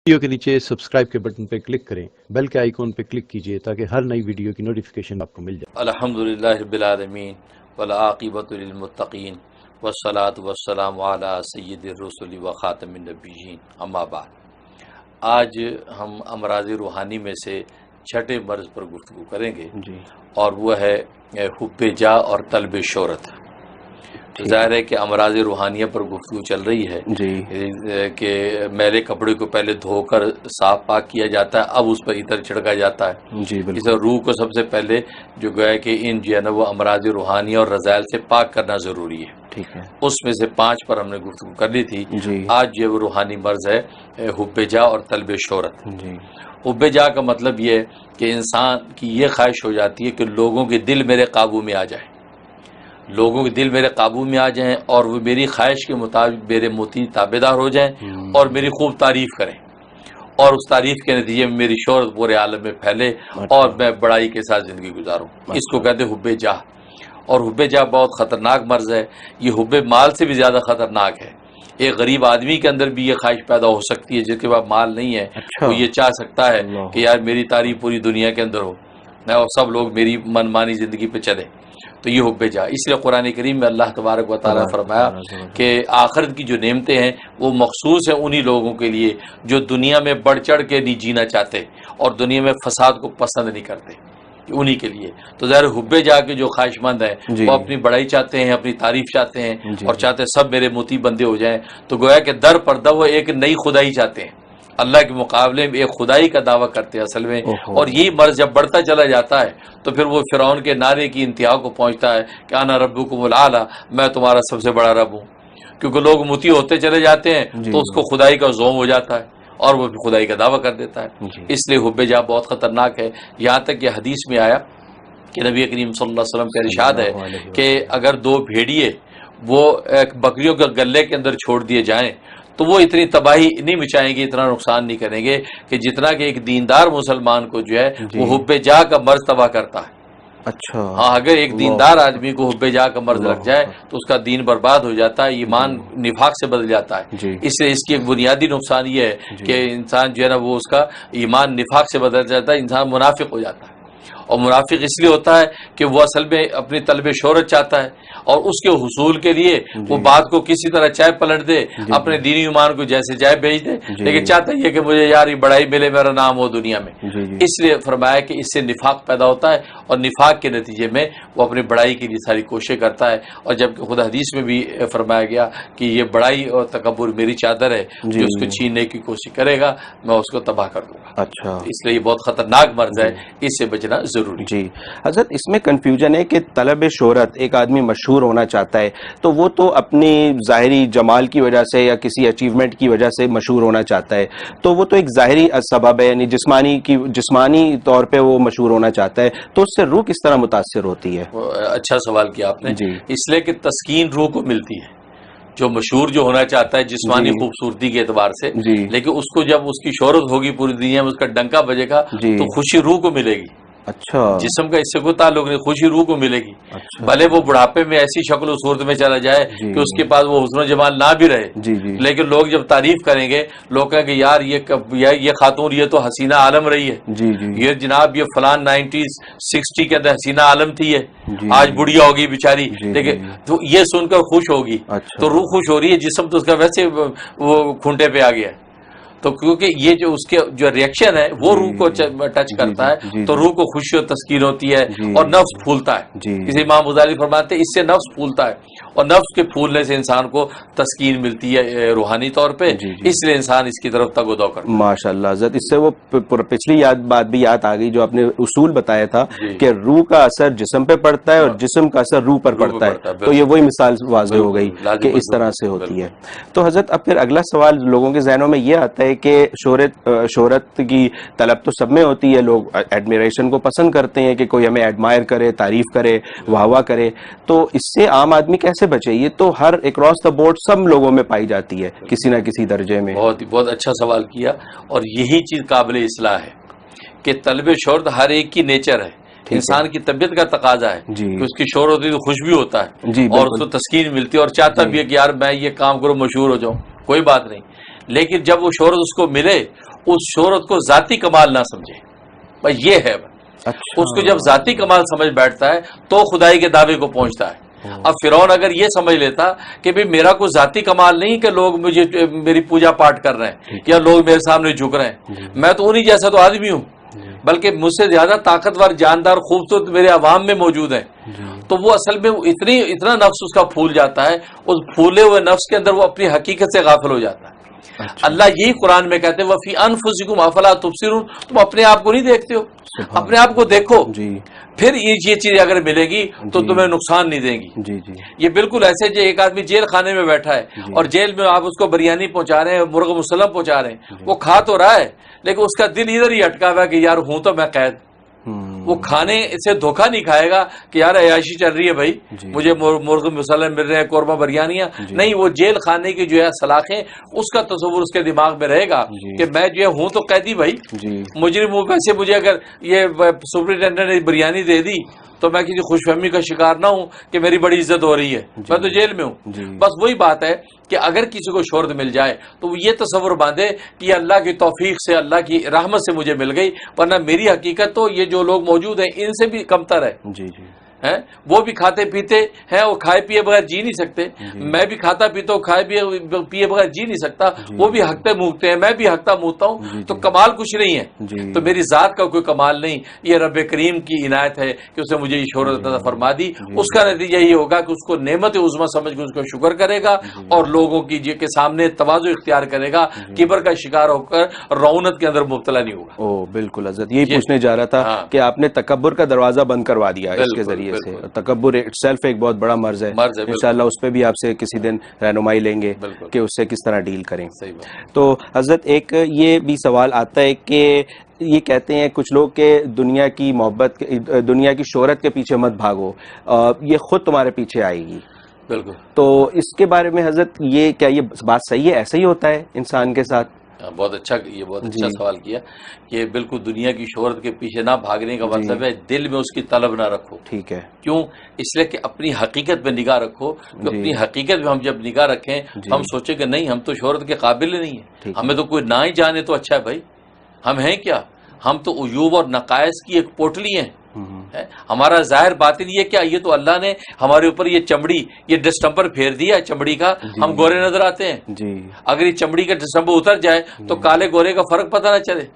Video کے نیچے subscribe کے بٹن پہ کلک کریں، بیل کے آئیکن پہ کلک کیجئے تاکہ ہر نئی ویڈیو کی نوٹیفیکیشن آپ کو مل جائے۔ الحمدللہ رب العالمین والعاقبۃ للمتقین والصلاۃ والسلام علی سید الرسل و خاتم النبیین، اما بعد۔ آج ہم امراض روحانی میں سے چھٹے مرض پر گفتگو کریں گے اور وہ ہے حب جاہ اور طلب شہرت۔ ظاہر ہے کہ امراض روحانیہ پر گفتگو چل رہی ہے کہ میلے کپڑے کو پہلے دھو کر صاف پاک کیا جاتا ہے، اب اس پر عطر چھڑکا جاتا ہے۔ اس روح کو سب سے پہلے جو گویا کہ ان جو ہے نا وہ امراض روحانیہ اور رذائل سے پاک کرنا ضروری ہے۔ اس میں سے 5 پر ہم نے گفتگو کر لی تھی۔ آج جو وہ روحانی مرض ہے حب جاہ اور طلب شہرت۔ حب جاہ کا مطلب یہ ہے کہ انسان کی یہ خواہش ہو جاتی ہے کہ لوگوں کے دل میرے قابو میں آ جائیں، لوگوں کے دل میرے قابو میں آ جائیں اور وہ میری خواہش کے مطابق میرے مطیع تابع دار ہو جائیں اور میری خوب تعریف کریں، اور اس تعریف کے نتیجے میں میری شہرت پورے عالم میں پھیلے اور میں بڑائی کے ساتھ زندگی گزاروں۔ اس کو کہتے ہیں حب جاہ۔ اور حب جاہ بہت خطرناک مرض ہے، یہ حب مال سے بھی زیادہ خطرناک ہے۔ ایک غریب آدمی کے اندر بھی یہ خواہش پیدا ہو سکتی ہے، جس کے پاس مال نہیں ہے وہ یہ چاہ سکتا ہے کہ یار میری تعریف پوری دنیا کے اندر ہو اور سب لوگ میری من مانی زندگی پہ چلے، تو یہ حب جاہ۔ اس لیے قرآن کریم میں اللہ تبارک و تعالیٰ فرمایا کہ آخرت کی جو نعمتیں ہیں وہ مخصوص ہیں انہی لوگوں کے لیے جو دنیا میں بڑھ چڑھ کے نہیں جینا چاہتے اور دنیا میں فساد کو پسند نہیں کرتے، انہی کے لیے۔ تو ظاہر حب جاہ کے جو خواہش مند ہیں وہ اپنی بڑائی چاہتے ہیں، اپنی تعریف چاہتے ہیں اور چاہتے ہیں سب میرے مطیع بندے ہو جائیں، تو گویا کہ در پردہ وہ ایک نئی خدائی چاہتے ہیں، اللہ کے مقابلے میں ایک خدائی کا دعویٰ کرتے ہیں اصل میں۔ اور یہی مرض جب بڑھتا چلا جاتا ہے تو پھر وہ فرعون کے نعرے کی انتہا کو پہنچتا ہے کہ انا ربکم الاعلی، میں تمہارا سب سے بڑا رب ہوں۔ کیونکہ لوگ مطیع ہوتے چلے جاتے ہیں تو اس کو خدائی کا زوم ہو جاتا ہے اور وہ خدائی کا دعویٰ کر دیتا ہے۔ اس لیے حب جاہ بہت خطرناک ہے۔ یہاں تک کہ حدیث میں آیا کہ نبی کریم صلی اللہ علیہ وسلم کا ارشاد ہے کہ اگر 2 بھیڑیے وہ ایک بکریوں کے گلے کے اندر چھوڑ دیے جائیں تو وہ اتنی تباہی نہیں مچائیں گے، اتنا نقصان نہیں کریں گے کہ جتنا کہ ایک دیندار مسلمان کو جو ہے وہ حب جاہ کا مرض تباہ کرتا ہے۔ اچھا ہاں، اگر ایک دیندار آدمی کو حب جاہ کا مرض لگ جائے تو اس کا دین برباد ہو جاتا ہے، ایمان نفاق سے بدل جاتا ہے۔ اس سے اس کی ایک بنیادی نقصان یہ ہے کہ انسان جو ہے نا وہ اس کا ایمان نفاق سے بدل جاتا ہے، انسان منافق ہو جاتا ہے۔ اور منافق اس لیے ہوتا ہے کہ وہ اصل میں اپنی طلب شہرت چاہتا ہے اور اس کے حصول کے لیے وہ بات کو کسی طرح چاہے پلٹ دے، اپنے دینی ایمان کو جیسے چاہے بھیج دے، لیکن چاہتا یہ کہ مجھے یار یہ بڑائی ملے، میرا نام ہو دنیا میں۔ اس لیے فرمایا کہ اس سے نفاق پیدا ہوتا ہے اور نفاق کے نتیجے میں وہ اپنی بڑائی کے لیے ساری کوشش کرتا ہے، اور جبکہ خدا حدیث میں بھی فرمایا گیا کہ یہ بڑائی اور تکبر میری چادر ہے، جو اس کو چھیننے کی کوشش کرے گا میں اس کو تباہ کر دوں گا۔ اچھا، اس لیے یہ بہت خطرناک مرض ہے، اس سے بچنا ضروری۔ جی حضرت، اس میں کنفیوژن ہے کہ طلب شہرت، ایک آدمی مشہور ہونا چاہتا ہے تو وہ تو اپنی ظاہری جمال کی وجہ سے یا کسی اچیومنٹ کی وجہ سے مشہور ہونا چاہتا ہے، تو وہ تو ایک ظاہری سبب ہے، یعنی جسمانی طور پہ وہ مشہور ہونا چاہتا ہے، تو اس سے روح کس طرح متاثر ہوتی ہے؟ اچھا سوال کیا آپ نے۔ اس لیے کہ تسکین روح کو ملتی ہے، جو مشہور جو ہونا چاہتا ہے جسمانی خوبصورتی کے اعتبار سے، لیکن اس کو جب اس کی شہرت ہوگی پوری دنیا میں، اس کا ڈنکا بجے گا تو خوشی روح کو ملے گی۔ اچھا، جسم کا اس سے کوئی تعلق نہیں، خوشی روح کو ملے گی۔ بھلے وہ بڑھاپے میں ایسی شکل و صورت میں چلا جائے کہ اس کے پاس وہ حسن و جمال نہ بھی رہے، لیکن لوگ جب تعریف کریں گے، لوگ کہیں گے یار یہ خاتون یہ تو حسینہ عالم رہی ہے، یہ جناب یہ فلان 90-60 کے اندر حسینہ عالم تھی ہے، آج بڑھیا ہوگی بیچاری، لیکن تو یہ سن کر خوش ہوگی، تو روح خوش ہو رہی ہے، جسم تو اس کا ویسے وہ کھنٹے پہ آ گیا ہے۔ تو کیونکہ یہ جو اس کے جو ریئیکشن ہے وہ روح کو ٹچ کرتا ہے تو روح کو خوشی اور تسکین ہوتی ہے اور نفس پھولتا ہے۔ اسے امام غزالی فرماتے ہیں اس سے نفس پھولتا ہے اور نفس کے پھولنے سے انسان کو تسکین ملتی ہے روحانی طور پہ، اس لیے انسان اس کی طرف تگ و دو کرتا ہے۔ ماشاء اللہ حضرت، اس سے وہ پچھلی بات بھی یاد آ گئی جو آپ نے اصول بتایا تھا کہ روح کا اثر جسم پہ پڑتا ہے اور جسم کا اثر روح پر پڑتا ہے، تو یہ وہی مثال واضح ہو گئی کہ اس طرح سے ہوتی ہے۔ تو حضرت اب پھر اگلا سوال لوگوں کے ذہنوں میں یہ آتا ہے کہ شہرت کی طلب تو سب میں ہوتی ہے، لوگ ایڈمیریشن کو پسند کرتے ہیں کہ کوئی ہمیں ایڈمائر کرے، تعریف کرے، واہ واہ کرے، تو اس سے عام آدمی کیسے بچے؟ یہ تو ہر اکراس دا بورڈ سب لوگوں میں پائی جاتی ہے کسی نہ کسی درجے میں۔ بہت اچھا سوال کیا، اور یہی چیز قابل اصلاح ہے کہ طلب شہرت ہر ایک کی نیچر ہے، انسان کی طبیعت کا تقاضا ہے کہ اس کی شہرت ہوتی ہے تو خوش بھی ہوتا ہے اور اس کو تسکین ملتی ہے اور چاہتا بھی ہے کہ یار میں یہ کام کروں مشہور ہو جاؤں۔ کوئی بات نہیں، لیکن جب وہ شہرت اس کو ملے اس شہرت کو ذاتی کمال نہ سمجھے، بس یہ ہے۔ اس کو جب ذاتی کمال سمجھ بیٹھتا ہے تو خدائی کے دعوے کو پہنچتا ہے۔ اب فرعون اگر یہ سمجھ لیتا کہ بھی میرا کوئی ذاتی کمال نہیں کہ لوگ مجھے میری پوجا پاٹ کر رہے ہیں یا لوگ میرے سامنے جھک رہے ہیں، میں تو انہی جیسا تو آدمی ہوں، بلکہ مجھ سے زیادہ طاقتور، جاندار، خوبصورت میرے عوام میں موجود ہیں، تو وہ اصل میں اتنا نفس اس کا پھول جاتا ہے، اس پھولے ہوئے نفس کے اندر وہ اپنی حقیقت سے غافل ہو جاتا ہے۔ اللہ یہی قرآن میں کہتے ہیں وَفِي أَنفُسِكُمْ أَفَلَا تُبْصِرُونَ، تم اپنے آپ کو نہیں دیکھتے ہو، اپنے آپ کو دیکھو، پھر یہ چیز اگر ملے گی تو تمہیں نقصان نہیں دیں گی۔ یہ بالکل ایسے جو ایک آدمی جیل خانے میں بیٹھا ہے اور جیل میں آپ اس کو بریانی پہنچا رہے ہیں، مرغ مسلم پہنچا رہے ہیں، وہ کھا تو رہا ہے لیکن اس کا دل ادھر ہی اٹکا ہوا ہے کہ یار ہوں تو میں قید۔ وہ کھانے سے دھوکہ نہیں کھائے گا کہ یار عیاشی چل رہی ہے بھائی، مجھے مرغ مسلم مل رہے ہیں، قورمہ بریانیاں، نہیں، وہ جیل خانے کی جو ہے سلاخیں، اس کا تصور اس کے دماغ میں رہے گا کہ میں جو ہوں تو قیدی بھائی، مجرم ہوں، ویسے مجھے اگر یہ سپرنٹینڈنٹ نے بریانی دے دی تو میں کسی خوش فہمی کا شکار نہ ہوں کہ میری بڑی عزت ہو رہی ہے، میں تو جیل میں ہوں۔ بس وہی بات ہے کہ اگر کسی کو شہرت مل جائے تو وہ یہ تصور باندھے کہ یہ اللہ کی توفیق سے، اللہ کی رحمت سے مجھے مل گئی، ورنہ میری حقیقت تو یہ جو لوگ موجود ہیں ان سے بھی کمتر ہے۔ وہ بھی کھاتے پیتے ہیں، وہ کھائے پیے بغیر جی نہیں سکتے، میں بھی کھاتا پیتا ہوں، کھائے پیے بغیر جی نہیں سکتا، وہ بھی ہکتے موکتے ہیں، میں بھی ہکتا موکتا ہوں، تو کمال کچھ نہیں ہے، تو میری ذات کا کوئی کمال نہیں، یہ رب کریم کی عنایت ہے کہ اس نے مجھے یہ شہرت عطا فرما دی۔ اس کا نتیجہ یہ ہوگا کہ اس کو نعمت عظمیٰ سمجھ کے اس کو شکر کرے گا اور لوگوں کی کے سامنے تواضع اختیار کرے گا، کبر کا شکار ہو کر رعونت کے اندر مبتلا نہیں ہوگا۔ بالکل حضرت، یہی پوچھنے جا رہا تھا کہ آپ نے تکبر کا دروازہ بند کروا دیا اس کے ذریعے سے۔ تکبر اٹ سیلف ایک بہت بڑا مرض ہے، انشاءاللہ اس پہ بھی آپ سے کسی دن رہنمائی لیں گے کہ اس سے کس طرح ڈیل کریں۔ تو حضرت ایک یہ بھی سوال آتا ہے کہ یہ کہتے ہیں کچھ لوگ کہ دنیا کی محبت، دنیا کی شہرت کے پیچھے مت بھاگو، یہ خود تمہارے پیچھے آئے گی۔ بالکل، تو اس کے بارے میں حضرت یہ کیا یہ بات صحیح ہے؟ ایسا ہی ہوتا ہے انسان کے ساتھ؟ بہت اچھا سوال کیا کہ بالکل دنیا کی شہرت کے پیچھے نہ بھاگنے کا مطلب ہے دل میں اس کی طلب نہ رکھو۔ ٹھیک ہے، کیوں؟ اس لیے کہ اپنی حقیقت میں نگاہ رکھو، کہ اپنی حقیقت میں ہم جب نگاہ رکھیں ہم سوچیں کہ نہیں، ہم تو شہرت کے قابل نہیں ہیں، ہمیں تو کوئی نہ ہی جانے تو اچھا ہے بھائی، ہم ہیں کیا؟ ہم تو عیوب اور نقائص کی ایک پوٹلی ہیں، ہمارا ظاہر باطن یہ کیا؟ یہ تو اللہ نے ہمارے اوپر یہ چمڑی، یہ ڈسٹمبر پھیر دیا چمڑی کا، ہم گورے نظر آتے ہیں۔ اگر یہ چمڑی کا ڈسٹمبر اتر جائے تو کالے گورے کا فرق پتہ نہ چلے۔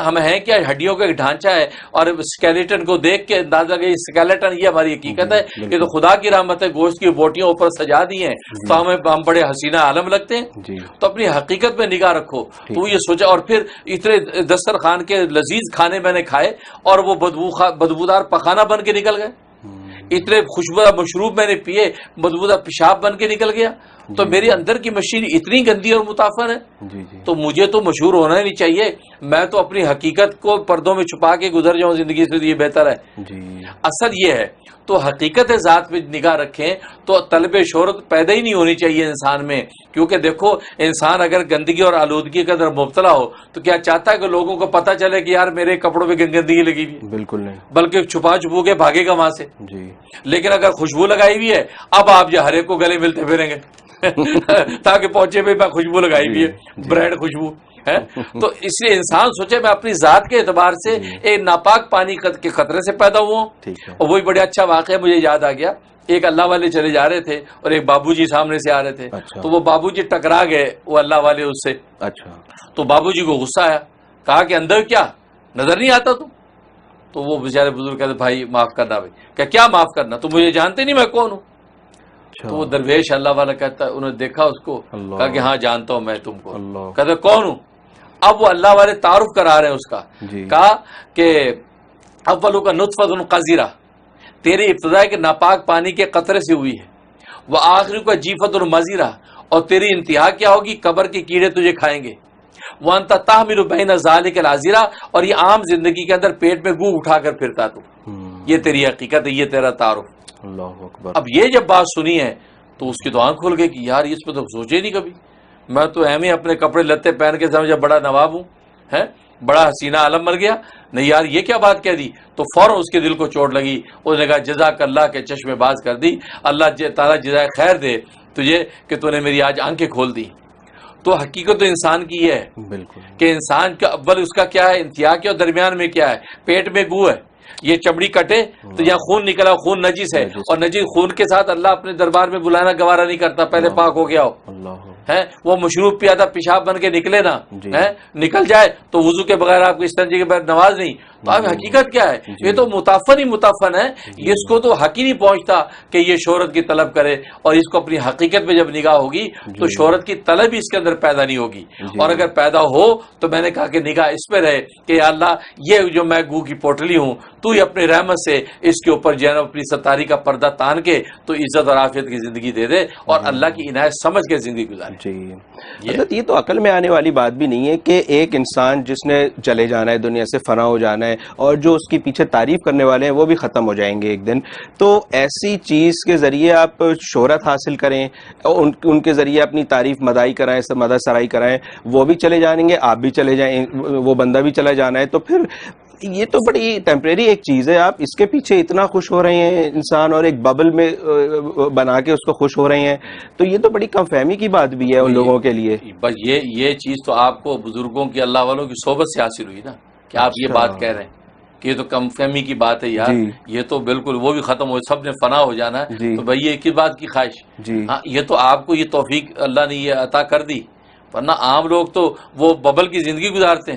ہم ہیں کیا؟ ہڈیوں کا ایک ڈھانچہ ہے، اور اسکیلیٹن کو دیکھ کے اندازہ کہ اسکیلیٹن یہ ہماری حقیقت ہے، یہ تو خدا کی رحمت ہے، گوشت کی بوٹیاں اوپر سجا دی ہیں تو ہم بڑے حسینہ عالم لگتے ہیں۔ تو اپنی حقیقت میں نگاہ رکھو، تو یہ سوچا، اور پھر اتنے دسترخوان کے لذیذ کھانے میں نے کھائے اور وہ بدبودار پخانہ بن کے نکل گئے، اتنے خوشبودار مشروب میں نے پیے، بدبودار پیشاب بن کے نکل گیا، تو میرے اندر کی مشین اتنی گندی اور متاثر ہے، تو مجھے تو مشہور ہونا ہی نہیں چاہیے، میں تو اپنی حقیقت کو پردوں میں چھپا کے گزر جاؤں زندگی سے، یہ بہتر ہے۔ اصل یہ ہے، تو حقیقت ذات پہ نگاہ رکھیں تو طلب شہرت پیدا ہی نہیں ہونی چاہیے انسان میں، کیونکہ دیکھو انسان اگر گندگی اور آلودگی کے اندر مبتلا ہو تو کیا چاہتا ہے کہ لوگوں کو پتہ چلے کہ یار میرے کپڑوں پہ گندگی لگی ہوئی؟ بالکل نہیں، بلکہ چھپا چھپو کے بھاگے گا وہاں سے۔ لیکن اگر خوشبو لگائی ہوئی ہے، اب آپ جو ہر ایک کو گلے ملتے پھریں گے تاکہ پہنچے بھی میں خوشبو لگائی ہوئی ہے، برینڈ خوشبو ہے۔ تو اس لیے انسان سوچے میں اپنی ذات کے اعتبار سے ایک ناپاک پانی کے خطرے سے پیدا ہوا ہوں۔ اور وہی بڑا اچھا واقعہ مجھے یاد آ گیا، ایک اللہ والے چلے جا رہے تھے اور ایک بابو جی سامنے سے آ رہے تھے، تو وہ بابو جی ٹکرا گئے وہ اللہ والے اس سے۔ تو بابو جی کو غصہ آیا، کہا کہ اندر کیا نظر نہیں آتا تو وہ بیچارے بزرگ کہتے بھائی معاف کرنا بھائی، کیا معاف کرنا، تم مجھے جانتے نہیں میں کون ہوں؟ تو وہ درویش اللہ والا کہتا ہے، انہوں نے دیکھا اس کو، کہا کہ ہاں جانتا ہوں میں تم کو، کہتے کون ہوں؟ اب وہ اللہ والے تعارف کرا رہے ہیں اس کا، کہا کہ اولو کا نطفۃ قذرہ، تیری ابتدا کے ناپاک پانی کے قطرے سے ہوئی ہے، وہ آخری کا جیفت مزیرہ، اور تیری انتہا کیا ہوگی؟ قبر کے کیڑے تجھے کھائیں گے، وانت تحمل بین ذالک العذرہ، اور یہ عام زندگی کے اندر پیٹ میں گو اٹھا کر پھرتا تو، یہ تیری حقیقت ہے، یہ تیرا تعارف۔ اللہ اکبر۔ اب یہ جب بات سنی ہے تو اس کی تو آنکھ کھل گئی کہ یار اس پہ تو سوچے نہیں کبھی، میں تو اہم ہی اپنے کپڑے لتے پہن کے سمجھا بڑا نواب ہوں، ہے بڑا حسینہ عالم مر گیا، نہیں یار یہ کیا بات کہہ دی؟ تو فوراً اس کے دل کو چوٹ لگی، اس نے کہا جزاک اللہ کے چشمے باز کر دی، اللہ تعالیٰ جزائے خیر دے تجھے کہ تو نے میری آج آنکھیں کھول دی۔ تو حقیقت تو انسان کی ہے بالکل کہ انسان کا اول اس کا کیا ہے انتہا کیا اور درمیان میں کیا ہے. پیٹ میں گو ہے, یہ چمڑی کٹے تو یہاں خون نکلا, خون نجس ہے, اور نجس خون کے ساتھ اللہ اپنے دربار میں بلانا گوارا نہیں کرتا, پہلے پاک ہو گیا ہو. ہے وہ مشروب پیا تھا, پیشاب بن کے نکلے نا, نکل جائے تو وضو کے بغیر آپ کو استنجے کے بغیر نماز نہیں. تو اب حقیقت کیا ہے, یہ تو متعفن ہی متعفن ہے. اس کو تو حق ہی نہیں پہنچتا کہ یہ شہرت کی طلب کرے, اور اس کو اپنی حقیقت میں جب نگاہ ہوگی تو شہرت کی طلب ہی اس کے اندر پیدا نہیں ہوگی. اور اگر پیدا ہو تو میں نے کہا کہ نگاہ اس پہ رہے کہ یا اللہ یہ جو میں گو کی پوٹلی ہوں, تو ہی اپنی رحمت سے اس کے اوپر جو ہے نا اپنی ستاری کا پردہ تان کے تو عزت اور عافیت کی زندگی دے دے, اور اللہ کی عنایت سمجھ کے زندگی گزارے. جی حضرت, یہ تو عقل میں آنے والی بات بھی نہیں ہے کہ ایک انسان جس نے چلے جانا ہے, دنیا سے فنا ہو جانا ہے, اور جو اس کے پیچھے تعریف کرنے والے ہیں وہ بھی ختم ہو جائیں گے ایک دن, تو ایسی چیز کے ذریعے آپ شہرت حاصل کریں, ان کے ذریعے اپنی تعریف مدائی کرائیں, مدح سرائی کرائیں, وہ بھی چلے جائیں گے, آپ بھی چلے جائیں, وہ بندہ بھی چلا جانا ہے, تو پھر یہ تو بڑی ٹیمپریری ایک چیز ہے. آپ اس کے پیچھے اتنا خوش ہو رہے ہیں انسان, اور ایک ببل میں بنا کے اس کو خوش ہو رہے ہیں, تو یہ تو بڑی کم فہمی کی بات بھی ہے ان لوگوں کے لیے. بس یہ چیز تو آپ کو بزرگوں کی, اللہ والوں کی صحبت سے حاصل ہوئی نا, کہ آپ یہ بات کہہ رہے ہیں کہ یہ تو کم فہمی کی بات ہے یار. یہ تو بالکل وہ بھی ختم ہو, سب نے فنا ہو جانا ہے, تو بھائی یہ کس بات کی خواہش. ہاں یہ تو آپ کو یہ توفیق اللہ نے یہ عطا کر دی, ورنہ عام لوگ تو وہ ببل کی زندگی گزارتے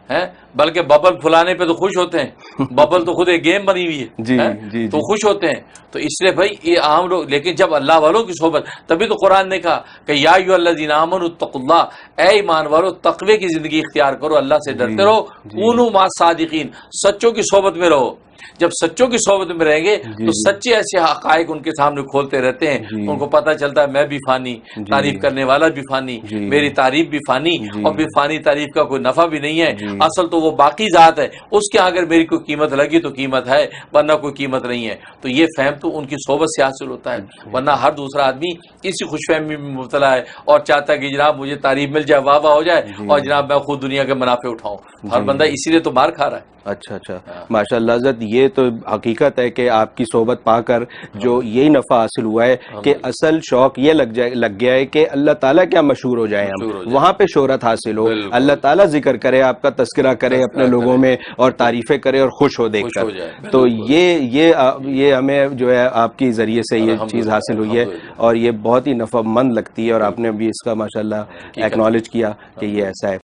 ہیں, بلکہ ببل پھلانے پہ تو خوش ہوتے ہیں. ببل تو خود ایک گیم بنی ہوئی ہے, تو خوش ہوتے ہیں. تو اس لیے بھائی یہ عام لوگ, لیکن جب اللہ والوں کی صحبت, تبھی تو قرآن نے کہا کہ یا ایھا الذین آمنوا اتقوا اللہ, اے ایمان والو تقوی کی زندگی اختیار کرو, اللہ سے ڈرتے رہو. کونوا مع الصادقین, سچوں کی صحبت میں رہو. جب سچوں کی صحبت میں رہیں گے تو سچے ایسے حقائق ان کے سامنے کھولتے رہتے ہیں, ان کو پتہ چلتا ہے میں بھی فانی, تعریف کرنے والا بھی فانی, میری تعریف بھی فانی, اور بھی فانی تعریف کا کوئی نفع بھی نہیں ہے. اصل تو وہ باقی ذات ہے, اس کے اگر میری کوئی قیمت لگی تو قیمت ہے, ورنہ کوئی قیمت نہیں ہے. تو یہ فہم تو ان کی صحبت سے حاصل ہوتا ہے, ورنہ ہر دوسرا آدمی اسی خوش فہمی میں مبتلا ہے اور چاہتا ہے کہ جناب مجھے تعریف مل جائے, واہ واہ ہو جائے, اور جناب میں خود دنیا کے منافع اٹھاؤں. ہر بندہ اسی لیے تو مار کھا رہا ہے. اچھا ماشاء اللہ حضرت, یہ تو حقیقت ہے کہ آپ کی صحبت پا کر جو یہی نفع حاصل ہوا ہے کہ اصل شوق یہ لگ گیا ہے کہ اللہ تعالیٰ کیا مشہور ہو جائے, ہم وہاں پہ شہرت حاصل ہو, اللہ تعالیٰ ذکر کرے, آپ کا تذکرہ کرے اپنے لوگوں میں, اور تعریفیں کرے اور خوش ہو دیکھ کر. تو یہ ہمیں جو ہے آپ کے ذریعے سے یہ چیز حاصل ہوئی ہے, اور یہ بہت ہی نفع مند لگتی ہے, اور آپ نے بھی اس کا ماشاء اللہ ایکنالج کیا کہ یہ ایسا ہے.